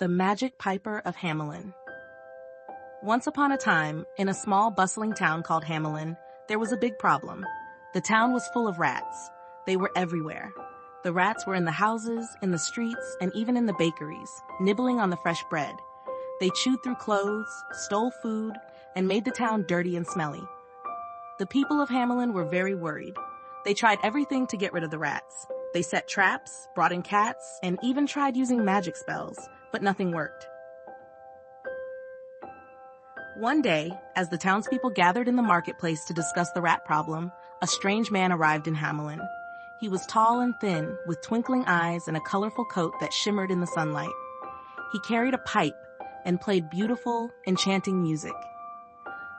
The Magic Piper of Hamelin. Once upon a time, in a small bustling town called Hamelin, there was a big problem. The town was full of rats. They were everywhere. The rats were in the houses, in the streets, and even in the bakeries, nibbling on the fresh bread. They chewed through clothes, stole food, and made the town dirty and smelly. The people of Hamelin were very worried. They tried everything to get rid of the rats. They set traps, brought in cats, and even tried using magic spells, but nothing worked. One day, as the townspeople gathered in the marketplace to discuss the rat problem, a strange man arrived in Hamelin. He was tall and thin, with twinkling eyes and a colorful coat that shimmered in the sunlight. He carried a pipe and played beautiful, enchanting music.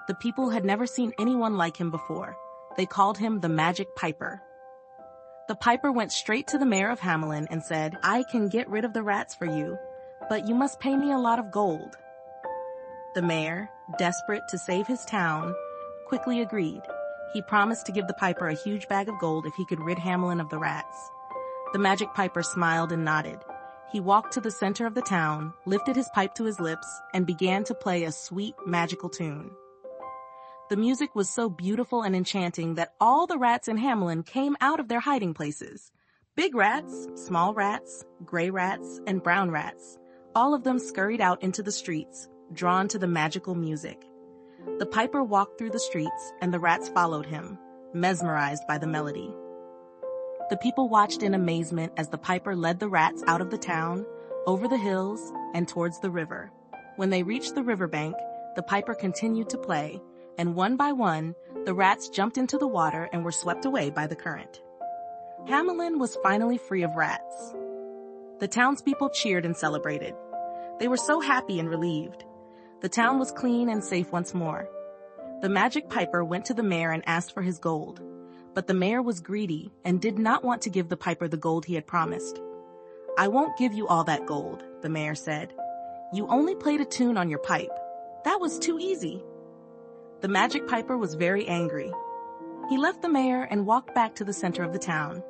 The people had never seen anyone like him before. They called him the Magic Piper. The piper went straight to the mayor of Hamelin and said, "I can get rid of the rats for you, but you must pay me a lot of gold." The mayor, desperate to save his town, quickly agreed. He promised to give the piper a huge bag of gold if he could rid Hamelin of the rats. The Magic Piper smiled and nodded. He walked to the center of the town, lifted his pipe to his lips, and began to play a sweet, magical tune. The music was so beautiful and enchanting that all the rats in Hamelin came out of their hiding places. Big rats, small rats, gray rats, and brown rats. All of them scurried out into the streets, drawn to the magical music. The piper walked through the streets, and the rats followed him, mesmerized by the melody. The people watched in amazement as the piper led the rats out of the town, over the hills, and towards the river. When they reached the riverbank, the piper continued to play, and one by one, the rats jumped into the water and were swept away by the current. Hamelin was finally free of rats. The townspeople cheered and celebrated. They were so happy and relieved. The town was clean and safe once more. The Magic Piper went to the mayor and asked for his gold, but the mayor was greedy and did not want to give the piper the gold he had promised. "I won't give you all that gold," the mayor said. "You only played a tune on your pipe. That was too easy." The Magic Piper was very angry. He left the mayor and walked back to the center of the town.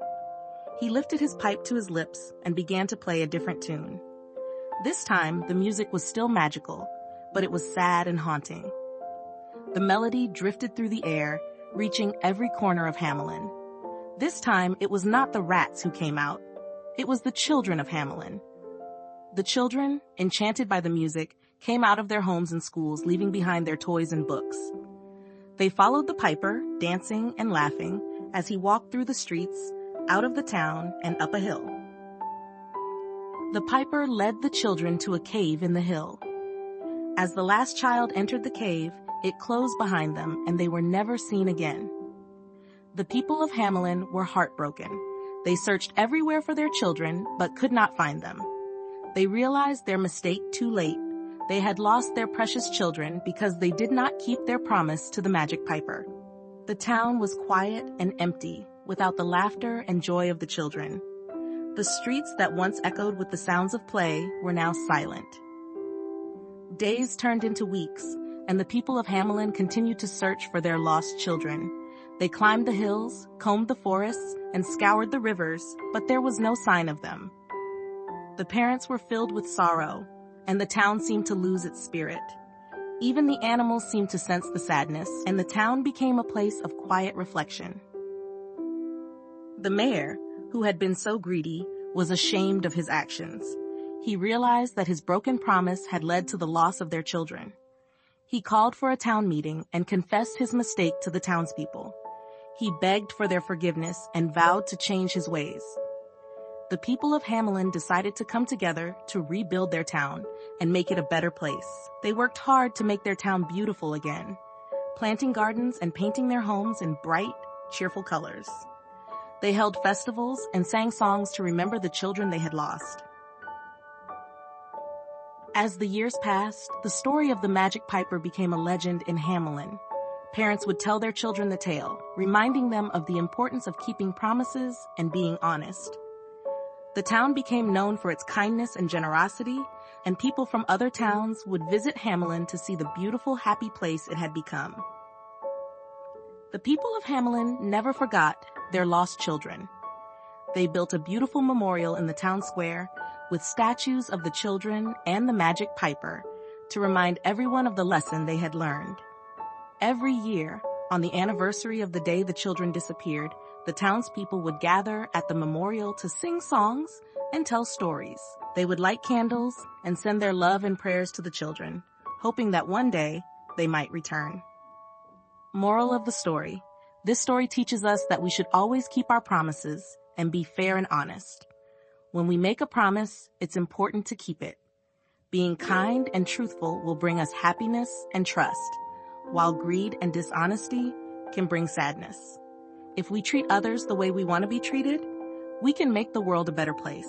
He lifted his pipe to his lips and began to play a different tune. This time, the music was still magical, but it was sad and haunting. The melody drifted through the air, reaching every corner of Hamelin. This time, it was not the rats who came out. It was the children of Hamelin. The children, enchanted by the music, came out of their homes and schools, leaving behind their toys and books. They followed the piper, dancing and laughing, as he walked through the streets, out of the town, and up a hill. The piper led the children to a cave in the hill. As the last child entered the cave, it closed behind them and they were never seen again. The people of Hamelin were heartbroken. They searched everywhere for their children, but could not find them. They realized their mistake too late. They had lost their precious children because they did not keep their promise to the Magic Piper. The town was quiet and empty, without the laughter and joy of the children. The streets that once echoed with the sounds of play were now silent. Days turned into weeks, and the people of Hamelin continued to search for their lost children. They climbed the hills, combed the forests, and scoured the rivers, but there was no sign of them. The parents were filled with sorrow, and the town seemed to lose its spirit. Even the animals seemed to sense the sadness, and the town became a place of quiet reflection. The mayor, who had been so greedy, was ashamed of his actions. He realized that his broken promise had led to the loss of their children. He called for a town meeting and confessed his mistake to the townspeople. He begged for their forgiveness and vowed to change his ways. The people of Hamelin decided to come together to rebuild their town and make it a better place. They worked hard to make their town beautiful again, planting gardens and painting their homes in bright, cheerful colors. They held festivals and sang songs to remember the children they had lost. As the years passed, the story of the Magic Piper became a legend in Hamelin. Parents would tell their children the tale, reminding them of the importance of keeping promises and being honest. The town became known for its kindness and generosity, and people from other towns would visit Hamelin to see the beautiful, happy place it had become. The people of Hamelin never forgot their lost children. They built a beautiful memorial in the town square with statues of the children and the Magic Piper to remind everyone of the lesson they had learned. Every year, on the anniversary of the day the children disappeared, the townspeople would gather at the memorial to sing songs and tell stories. They would light candles and send their love and prayers to the children, hoping that one day they might return. Moral of the story. This story teaches us that we should always keep our promises and be fair and honest. When we make a promise, it's important to keep it. Being kind and truthful will bring us happiness and trust, while greed and dishonesty can bring sadness. If we treat others the way we want to be treated, we can make the world a better place.